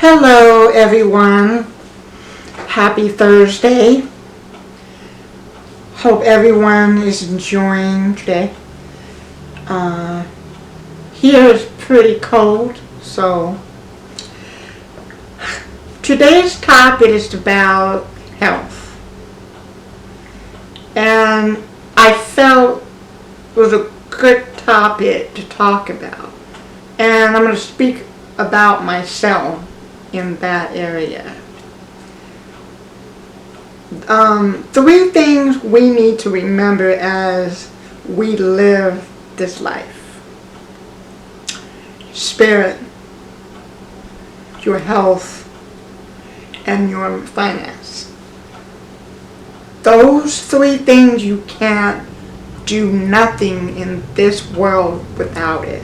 Hello everyone, happy Thursday. Hope everyone is enjoying today. Here is pretty cold, so today's topic is about health. And I felt it was a good topic to talk about. And I'm going to speak about myself in that area. Three things we need to remember as we live this life. Spirit, your health, and your finance. Those three things, you can't do nothing in this world without it.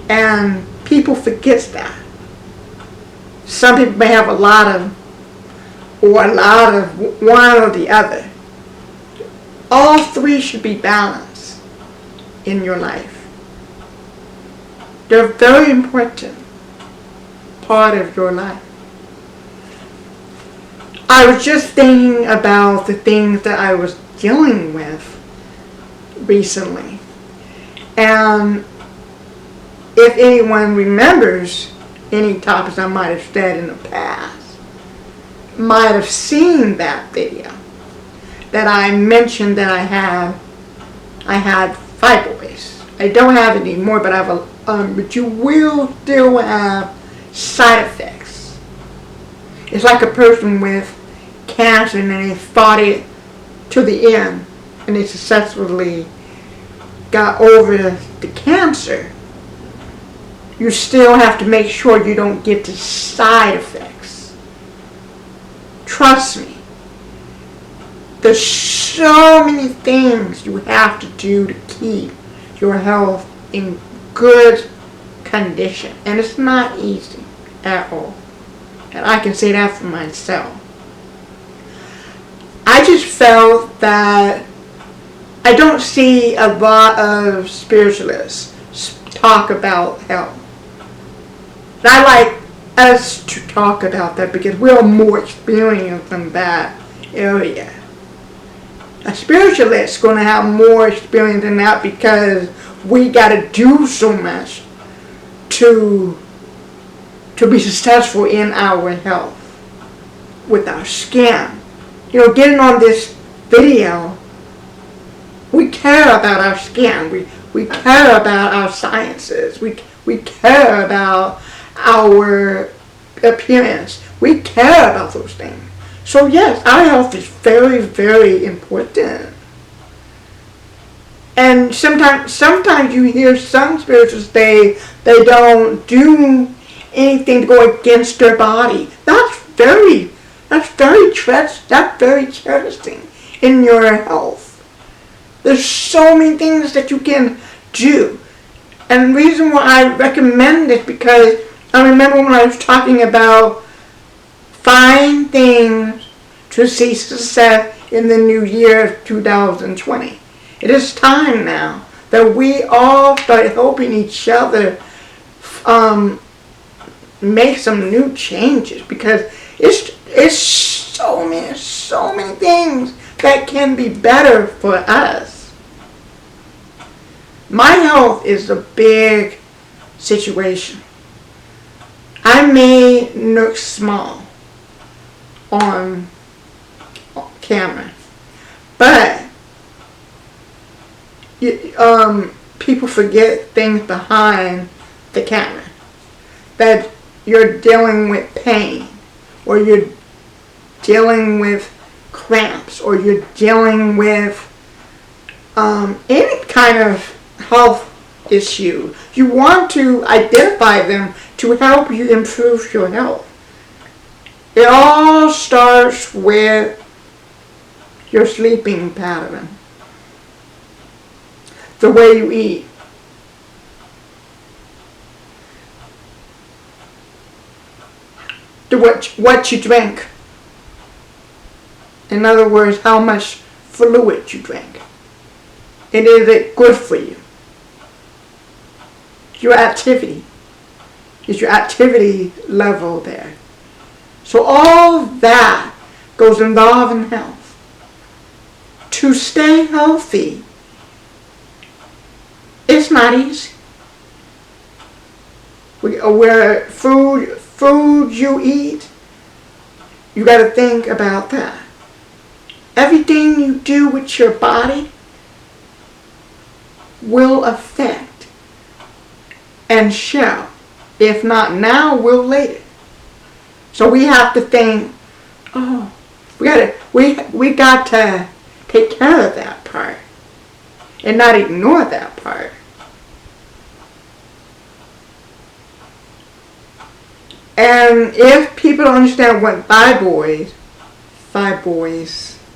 And people forget that. Some people may have a lot of one or the other. All three should be balanced in your life. They're a very important part of your life. I was just thinking about the things that I was dealing with recently. And if anyone remembers any topics I might have said in the past, might have seen that video that I mentioned that I had fibroids. I don't have it anymore, but I have but you will still have side effects. It's like a person with cancer and they fought it to the end and they successfully got over the cancer. You still have to make sure you don't get the side effects. Trust me. There's so many things you have to do to keep your health in good condition. And it's not easy at all. And I can say that for myself. I just felt that I don't see a lot of spiritualists talk about health. I like us to talk about that because we're more experienced in that area. A spiritualist is going to have more experience in that because we got to do so much to be successful in our health with our skin. You know, getting on this video, we care about our skin. We care about our sciences. We care about our appearance. We care about those things. So yes, our health is very, very important. And sometimes you hear some spiritualists say they don't do anything to go against their body. That's very interesting in your health. There's so many things that you can do. And the reason why I recommend this because I remember when I was talking about 5 things to see success in the new year of 2020. It is time now that we all start helping each other make some new changes because it's so many things that can be better for us. My health is a big situation. I may look small on camera, but people forget things behind the camera. That you're dealing with pain, or you're dealing with cramps, or you're dealing with any kind of health issue. You want to identify them to help you improve your health. It all starts with your sleeping pattern, the way you eat, what you drink. In other words, how much fluid you drink. And is it good for you? Your activity. is your activity level there. So all that goes involved in health. To stay healthy, it's not easy. Where food you eat, you got to think about that. Everything you do with your body will affect and shall, if not now, will later. So we have to think, oh, we got to take care of that part and not ignore that part. And if people don't understand what fibroids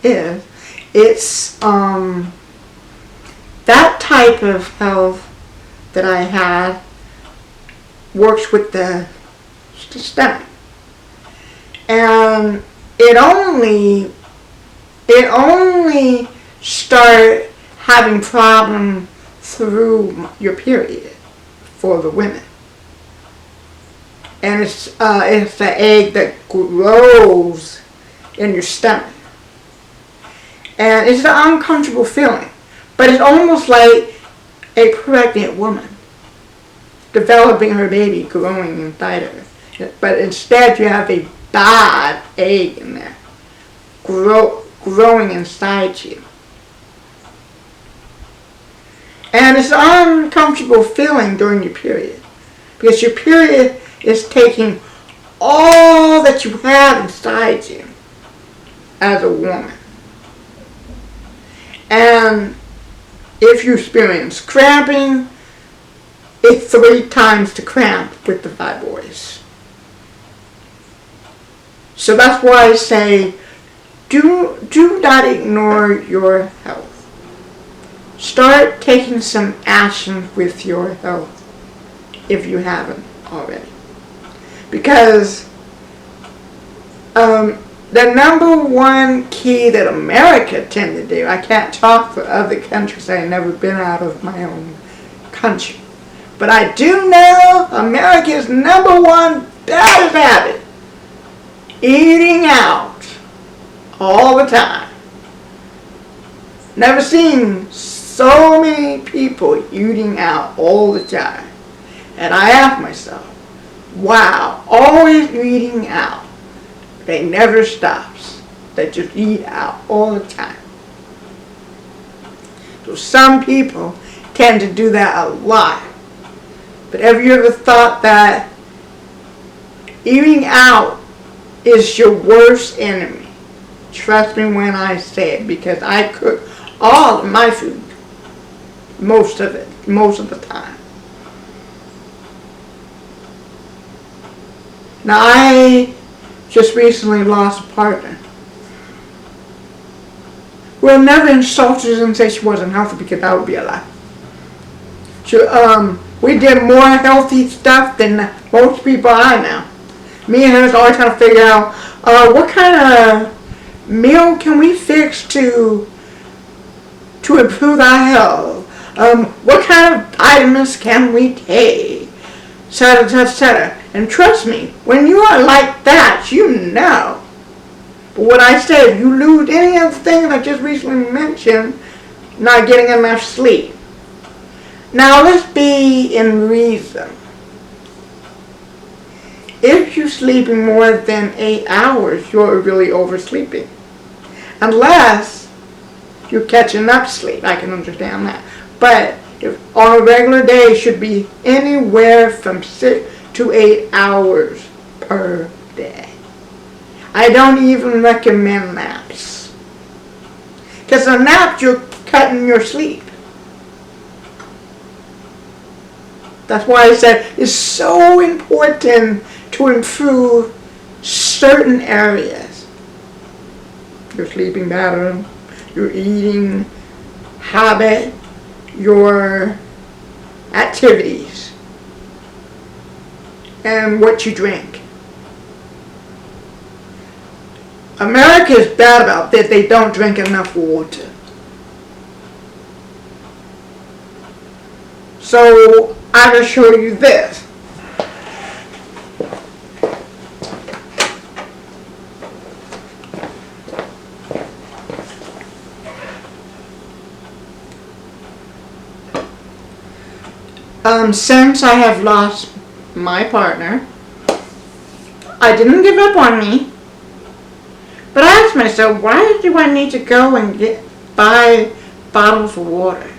is, it's that type of health that I had works with the stomach. And it only start having problem through your period for the women. And it's the egg that grows in your stomach. And it's an uncomfortable feeling. But it's almost like a pregnant woman developing her baby, growing inside of her. But instead you have a bad egg in there, growing inside you. And it's an uncomfortable feeling during your period. Because your period is taking all that you have inside you as a woman. And if you experience cramping, it's 3 times the cramp with the fibroids. So that's why I say, do not ignore your health. Start taking some action with your health if you haven't already. Because the number one key that America tend to do, I can't talk for other countries, I've never been out of my own country. But I do know America's number one bad habit, eating out all the time. Never seen so many people eating out all the time. And I ask myself, wow, always eating out. They never stops. They just eat out all the time. So some people tend to do that a lot. But have you ever thought that eating out is your worst enemy? Trust me when I say it, because I cook all of my food. Most of the time. Now I just recently lost a partner. Well, never insulted her and say she wasn't healthy, because that would be a lie. We did more healthy stuff than most people I know. Me and her is always trying to figure out what kind of meal can we fix to improve our health. What kind of vitamins can we take, etc., etc. And trust me, when you are like that, you know. But what I said, if you lose any of the things I just recently mentioned, not getting enough sleep. Now let's be in reason. If you're sleeping more than 8 hours, you're really oversleeping. Unless you're catching up sleep, I can understand that. But if on a regular day, it should be anywhere from 6 to 8 hours per day. I don't even recommend naps. Because a nap, you're cutting your sleep. That's why I said it's so important to improve certain areas. Your sleeping pattern, your eating habit, your activities, and what you drink. America is bad about this. They don't drink enough water. So I will show you this. Since I have lost my partner, I didn't give up on me. But I asked myself, why do I need to go and buy bottles of water?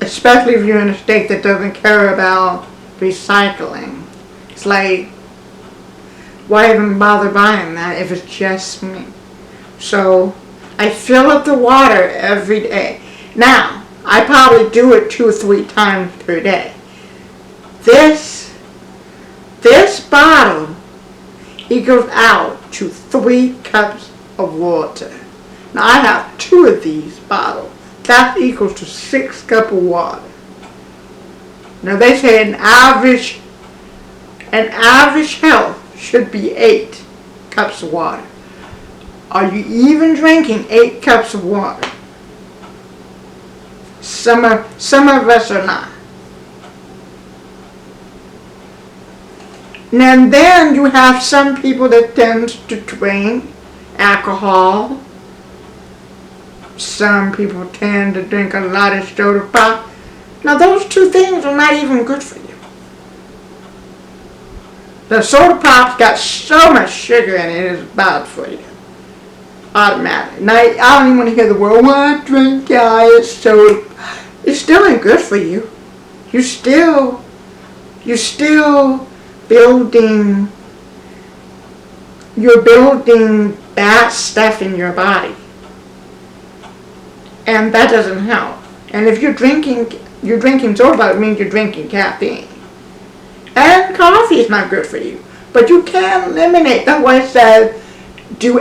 Especially if you're in a state that doesn't care about recycling. It's like, why even bother buying that if it's just me? So I fill up the water every day. Now, I probably do it 2 or 3 times per day. This bottle equals out to 3 cups of water. Now I have 2 of these bottles. That equals to 6 cups of water. Now they say an average health should be 8 cups of water. Are you even drinking 8 cups of water? Some of us are not. And then you have some people that tend to drink alcohol. Some people tend to drink a lot of soda pop. Now those 2 things are not even good for you. The soda pop's got so much sugar in it, it's bad for you. Automatic. Now I don't even want to hear the word, well, I drink diet soda. It still ain't good for you. You're still building bad stuff in your body. And that doesn't help. And if you're drinking soda, it means you're drinking caffeine. And coffee is not good for you. But you can eliminate. That's why I said do